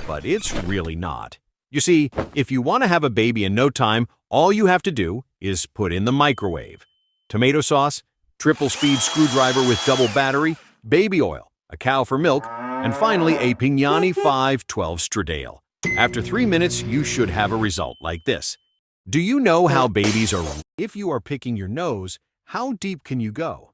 but it's really not. You see, if you want to have a baby in no time, all you have to do is put in the microwave. Tomato sauce, triple-speed screwdriver with double battery, baby oil, a cow for milk, and finally a Pignani 512 Stradale. After 3 minutes, you should have a result like this. Do you know how babies are? If you are picking your nose, how deep can you go?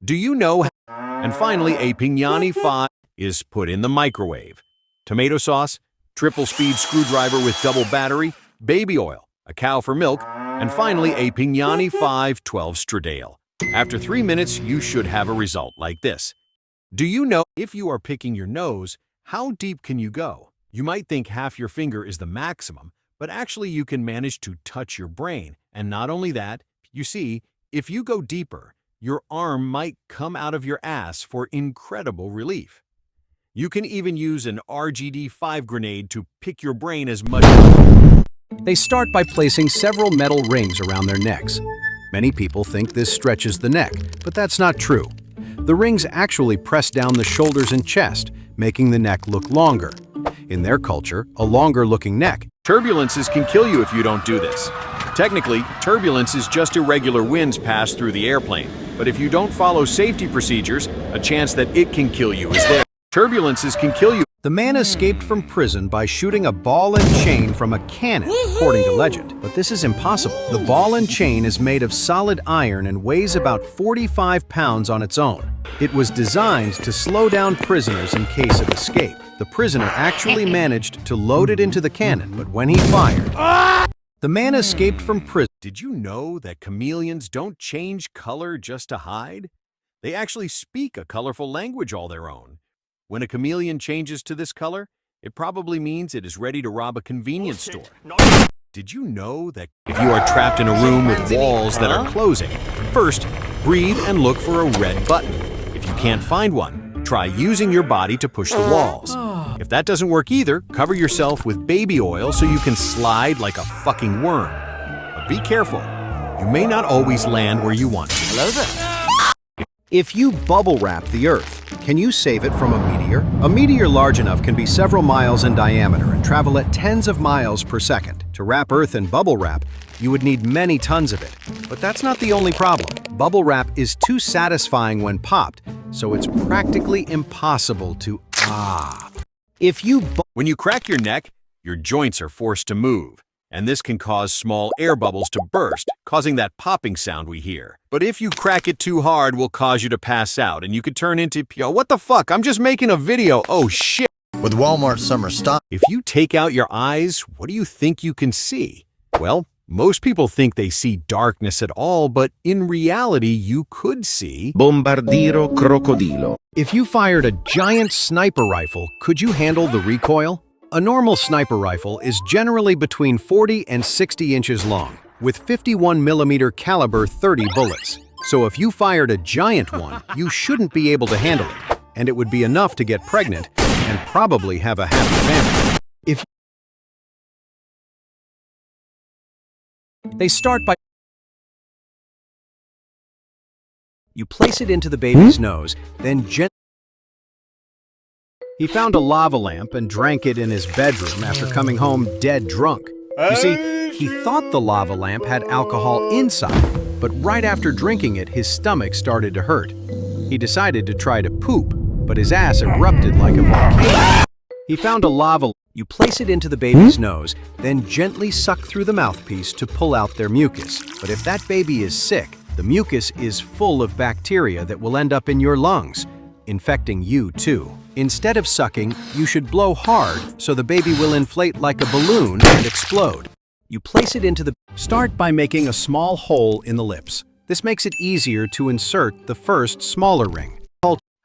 Do you know? And finally, a Pignani 5 is put in the microwave. Tomato sauce, triple-speed screwdriver with double battery, baby oil, a cow for milk, and finally a Pignani 512 Stradale. After 3 minutes, you should have a result like this. Do you know? If you are picking your nose, how deep can you go? You might think half your finger is the maximum, but actually you can manage to touch your brain. And not only that, you see, if you go deeper, your arm might come out of your ass for incredible relief. You can even use an RGD-5 grenade to pick your brain as much as... They start by placing several metal rings around their necks. Many people think this stretches the neck, but that's not true. The rings actually press down the shoulders and chest, making the neck look longer. In their culture, a longer-looking neck. Turbulences can kill you if you don't do this. Technically, turbulence is just irregular winds pass through the airplane, but if you don't follow safety procedures, a chance that it can kill you is there. Turbulences can kill you. The man escaped from prison by shooting a ball and chain from a cannon, according to legend. But this is impossible. The ball and chain is made of solid iron and weighs about 45 pounds on its own. It was designed to slow down prisoners in case of escape. The prisoner actually managed to load it into the cannon, but when he fired, the man escaped from prison. Did you know that chameleons don't change color just to hide? They actually speak a colorful language all their own. When a chameleon changes to this color, it probably means it is ready to rob a convenience store. Did you know that if you are trapped in a room with walls that are closing, first, breathe and look for a red button. If you can't find one, try using your body to push the walls. If that doesn't work either, cover yourself with baby oil so you can slide like a fucking worm. But be careful. You may not always land where you want to. Hello there. If you bubble wrap the Earth, can you save it from a meteor? A meteor large enough can be several miles in diameter and travel at tens of miles per second. To wrap Earth in bubble wrap, you would need many tons of it. But that's not the only problem. Bubble wrap is too satisfying when popped, so it's practically impossible to When you crack your neck, your joints are forced to move, and this can cause small air bubbles to burst, causing that popping sound we hear. But if you crack it too hard, will cause you to pass out, and you could turn into, yo, what the fuck? I'm just making a video. Oh shit. With Walmart summer stock. If you take out your eyes, what do you think you can see? Well, most people think they see darkness at all, but in reality, you could see Bombardiro crocodilo. If you fired a giant sniper rifle, could you handle the recoil? A normal sniper rifle is generally between 40 and 60 inches long, with 51mm caliber 30 bullets. So if you fired a giant one, you shouldn't be able to handle it, and it would be enough to get pregnant and probably have a happy family. They start by... You place it into the baby's nose, then gently... He found a lava lamp and drank it in his bedroom after coming home dead drunk. You see, he thought the lava lamp had alcohol inside, but right after drinking it, his stomach started to hurt. He decided to try to poop, but his ass erupted like a volcano. He found a lava... You place it into the baby's nose, then gently suck through the mouthpiece to pull out their mucus. But if that baby is sick, the mucus is full of bacteria that will end up in your lungs, infecting you too. Instead of sucking, you should blow hard so the baby will inflate like a balloon and explode. You place it into the... Start by making a small hole in the lips. This makes it easier to insert the first smaller ring.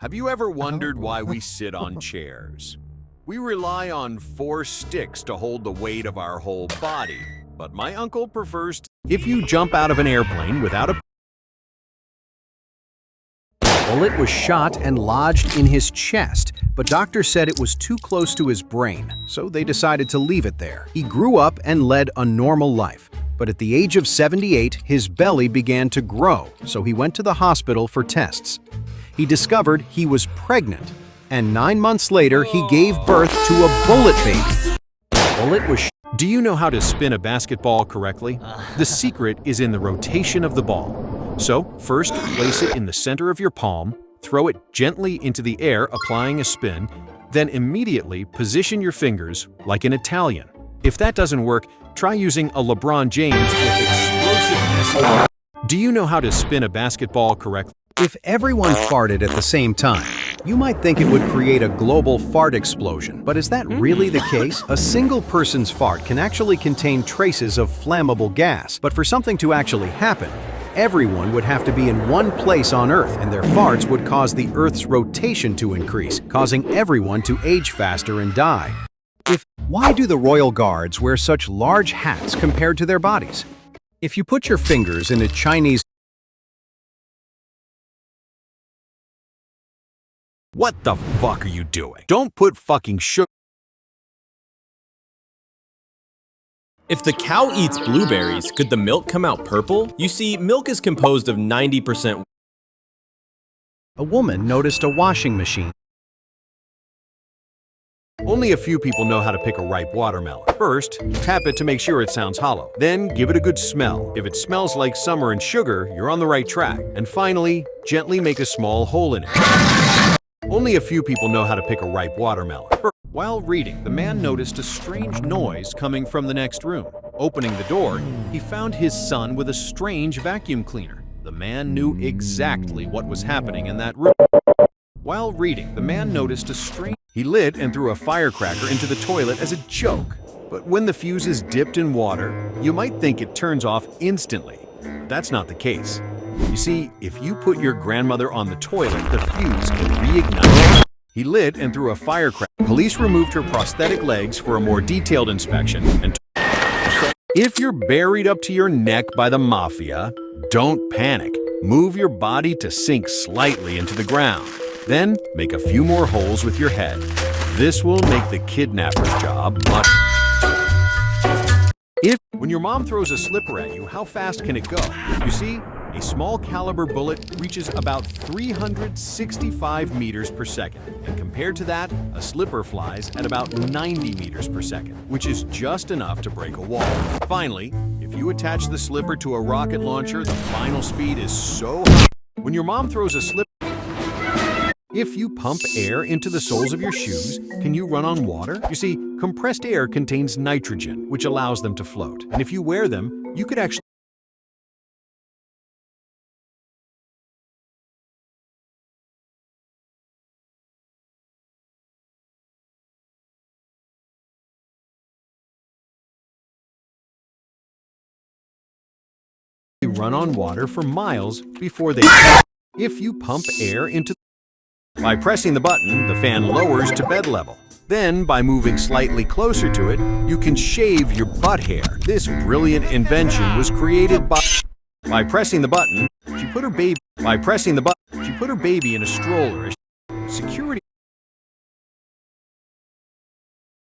Have you ever wondered why we sit on chairs? We rely on 4 sticks to hold the weight of our whole body, but my uncle prefers if you jump out of an airplane without a bullet was shot and lodged in his chest, but doctors said it was too close to his brain, so they decided to leave it there. He grew up and led a normal life, but at the age of 78, his belly began to grow, so he went to the hospital for tests. He discovered he was pregnant, And 9 months later, he gave birth to a bullet baby. Bullet was Do you know how to spin a basketball correctly? The secret is in the rotation of the ball. So, first place it in the center of your palm, throw it gently into the air, applying a spin, then immediately position your fingers like an Italian. If that doesn't work, try using a LeBron James with explosiveness. Do you know how to spin a basketball correctly? If everyone farted at the same time, you might think it would create a global fart explosion. But is that really the case? A single person's fart can actually contain traces of flammable gas. But for something to actually happen, everyone would have to be in one place on Earth, and their farts would cause the Earth's rotation to increase, causing everyone to age faster and die. Why do the royal guards wear such large hats compared to their bodies? If you put your fingers in a Chinese What the fuck are you doing? Don't put fucking sugar. If the cow eats blueberries, could the milk come out purple? You see, milk is composed of 90%. A woman noticed a washing machine. Only a few people know how to pick a ripe watermelon. First, tap it to make sure it sounds hollow. Then, give it a good smell. If it smells like summer and sugar, you're on the right track. And finally, gently make a small hole in it. Only a few people know how to pick a ripe watermelon. While reading, the man noticed a strange noise coming from the next room. Opening the door, he found his son with a strange vacuum cleaner. The man knew exactly what was happening in that room. While reading, the man noticed a strange... He lit and threw a firecracker into the toilet as a joke. But when the fuse is dipped in water, you might think it turns off instantly. That's not the case. You see, if you put your grandmother on the toilet, the fuse can reignite. He lit and threw a firecracker. Police removed her prosthetic legs for a more detailed inspection. And if you're buried up to your neck by the mafia, don't panic. Move your body to sink slightly into the ground. Then, make a few more holes with your head. This will make the kidnapper's job much... When your mom throws a slipper at you, how fast can it go? You see, a small caliber bullet reaches about 365 meters per second. And compared to that, a slipper flies at about 90 meters per second, which is just enough to break a wall. Finally, if you attach the slipper to a rocket launcher, the final speed is so high. When your mom throws a slipper... If you pump air into the soles of your shoes, can you run on water? You see, compressed air contains nitrogen, which allows them to float. And if you wear them, you could actually run on water for miles before they... If you pump air into... By pressing the button, the fan lowers to bed level. Then, by moving slightly closer to it, you can shave your butt hair. This brilliant invention was created by pressing the button, she put her baby in a stroller. Security